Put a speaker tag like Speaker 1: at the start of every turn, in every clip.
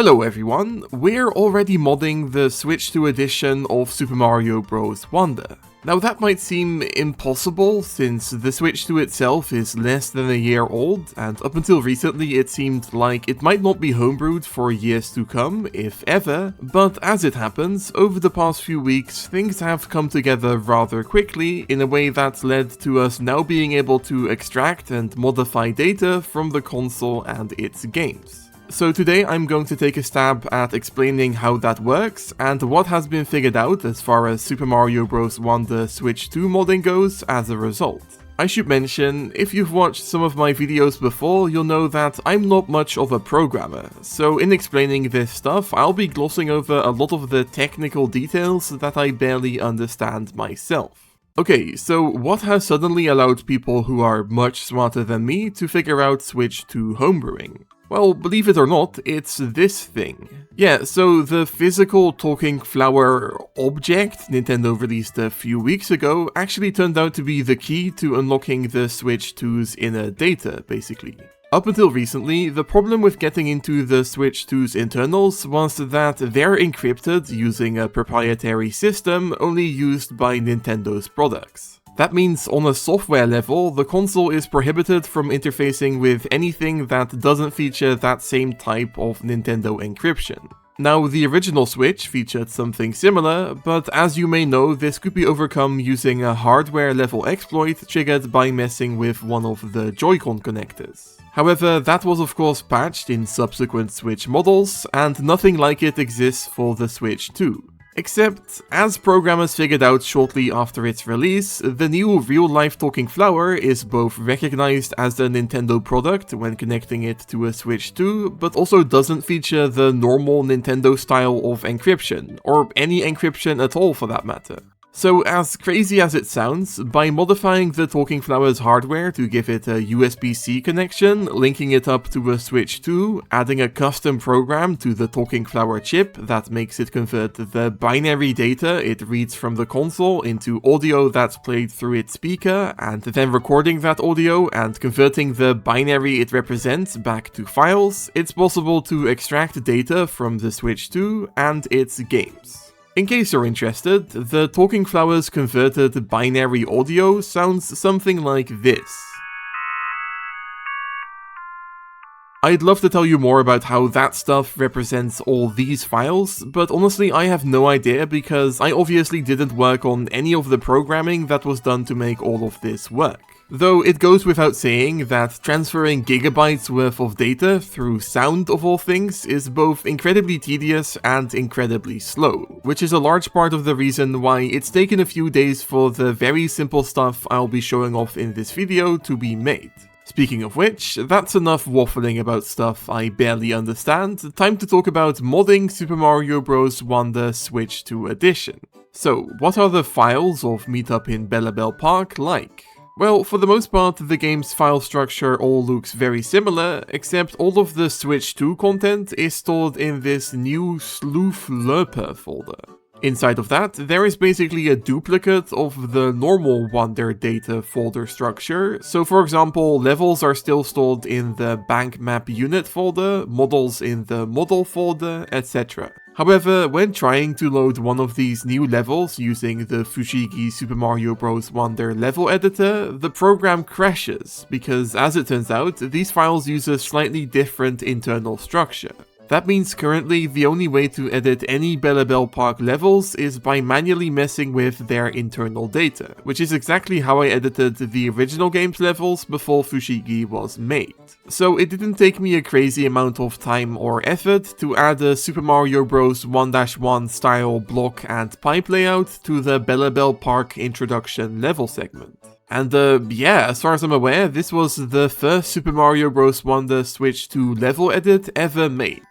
Speaker 1: Hello everyone, we're already modding the Switch 2 edition of Super Mario Bros. Wonder. Now that might seem impossible since the Switch 2 itself is less than a year old, and up until recently it seemed like it might not be homebrewed for years to come, if ever, but as it happens, over the past few weeks things have come together rather quickly in a way that led to us now being able to extract and modify data from the console and its games. So today I'm going to take a stab at explaining how that works and what has been figured out as far as Super Mario Bros. Wonder Switch 2 modding goes as a result. I should mention, if you've watched some of my videos before, you'll know that I'm not much of a programmer, so in explaining this stuff I'll be glossing over a lot of the technical details that I barely understand myself. Okay, so what has suddenly allowed people who are much smarter than me to figure out Switch 2 homebrewing? Well, believe it or not, it's this thing. Yeah, so the physical talking flower object Nintendo released a few weeks ago actually turned out to be the key to unlocking the Switch 2's inner data, basically. Up until recently, the problem with getting into the Switch 2's internals was that they're encrypted using a proprietary system only used by Nintendo's products. That means on a software level, the console is prohibited from interfacing with anything that doesn't feature that same type of Nintendo encryption. Now, the original Switch featured something similar, but as you may know, this could be overcome using a hardware-level exploit triggered by messing with one of the Joy-Con connectors. However, that was of course patched in subsequent Switch models, and nothing like it exists for the Switch 2. Except, as programmers figured out shortly after its release, the new real-life talking flower is both recognized as a Nintendo product when connecting it to a Switch 2, but also doesn't feature the normal Nintendo style of encryption, or any encryption at all for that matter. So as crazy as it sounds, by modifying the Talking Flower's hardware to give it a USB-C connection, linking it up to a Switch 2, adding a custom program to the Talking Flower chip that makes it convert the binary data it reads from the console into audio that's played through its speaker, and then recording that audio and converting the binary it represents back to files, it's possible to extract data from the Switch 2 and its games. In case you're interested, the Talking Flower's converted binary audio sounds something like this. I'd love to tell you more about how that stuff represents all these files, but honestly I have no idea because I obviously didn't work on any of the programming that was done to make all of this work. Though it goes without saying that transferring gigabytes worth of data through sound of all things is both incredibly tedious and incredibly slow, which is a large part of the reason why it's taken a few days for the very simple stuff I'll be showing off in this video to be made. Speaking of which, that's enough waffling about stuff I barely understand, time to talk about modding Super Mario Bros. Wonder Switch 2 edition. So, what are the files of Meetup in Bellabelle Park like? Well, for the most part, the game's file structure all looks very similar, except all of the Switch 2 content is stored in this new Sleuth Lurper folder. Inside of that, there is basically a duplicate of the normal Wonder data folder structure, so for example, levels are still stored in the Bank Map Unit folder, models in the Model folder, etc. However, when trying to load one of these new levels using the Fushigi Super Mario Bros. Wonder level editor, the program crashes, because as it turns out, these files use a slightly different internal structure. That means currently the only way to edit any Bellabelle Park levels is by manually messing with their internal data, which is exactly how I edited the original game's levels before Fushigi was made. So it didn't take me a crazy amount of time or effort to add a Super Mario Bros. 1-1 style block and pipe layout to the Bellabelle Park introduction level segment. And yeah, as far as I'm aware, this was the first Super Mario Bros. Wonder Switch 2 level edit ever made.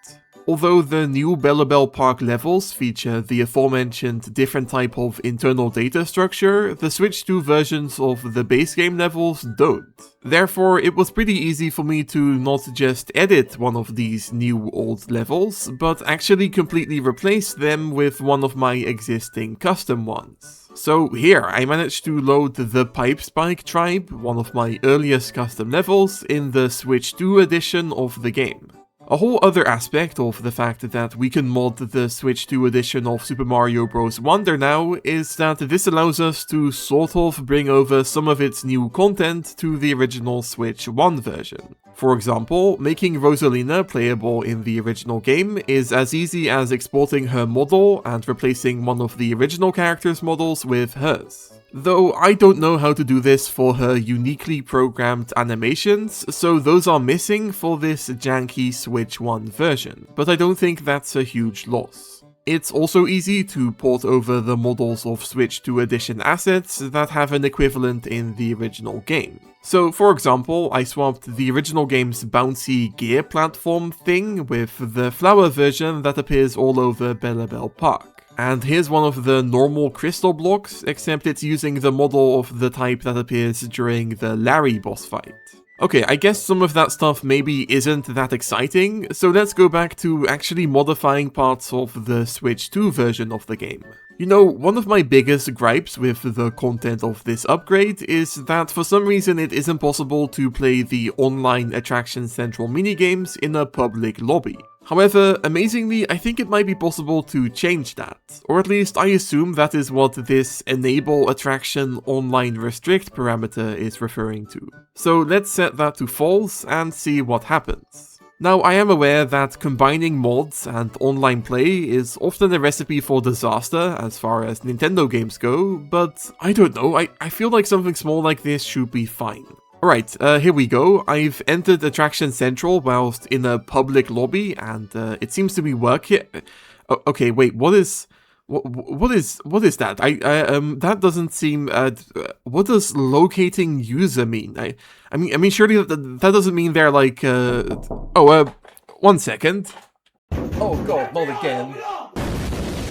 Speaker 1: Although the new Bellabelle Park levels feature the aforementioned different type of internal data structure, the Switch 2 versions of the base game levels don't. Therefore, it was pretty easy for me to not just edit one of these new old levels, but actually completely replace them with one of my existing custom ones. So here, I managed to load the Pipe Spike Tribe, one of my earliest custom levels, in the Switch 2 edition of the game. A whole other aspect of the fact that we can mod the Switch 2 edition of Super Mario Bros. Wonder now is that this allows us to sort of bring over some of its new content to the original Switch 1 version. For example, making Rosalina playable in the original game is as easy as exporting her model and replacing one of the original character's models with hers. Though I don't know how to do this for her uniquely programmed animations, so those are missing for this janky Switch 1 version, but I don't think that's a huge loss. It's also easy to port over the models of Switch 2 edition assets that have an equivalent in the original game. So for example, I swapped the original game's bouncy gear platform thing with the flower version that appears all over Bellabelle Park. And here's one of the normal crystal blocks, except it's using the model of the type that appears during the Larry boss fight. Okay, I guess some of that stuff maybe isn't that exciting, so let's go back to actually modifying parts of the Switch 2 version of the game. You know, one of my biggest gripes with the content of this upgrade is that for some reason it isn't possible to play the online Attraction Central minigames in a public lobby. However, amazingly, I think it might be possible to change that, or at least I assume that is what this Enable Attraction Online Restrict parameter is referring to. So let's set that to false and see what happens. Now, I am aware that combining mods and online play is often a recipe for disaster as far as Nintendo games go, but I don't know, I feel like something small like this should be fine. Alright, here we go. I've entered Attraction Central whilst in a public lobby, and it seems to be working. Okay, wait, what is that? That doesn't seem. What does locating user mean? I mean, surely that doesn't mean they're like. 1 second.
Speaker 2: Oh god, not again.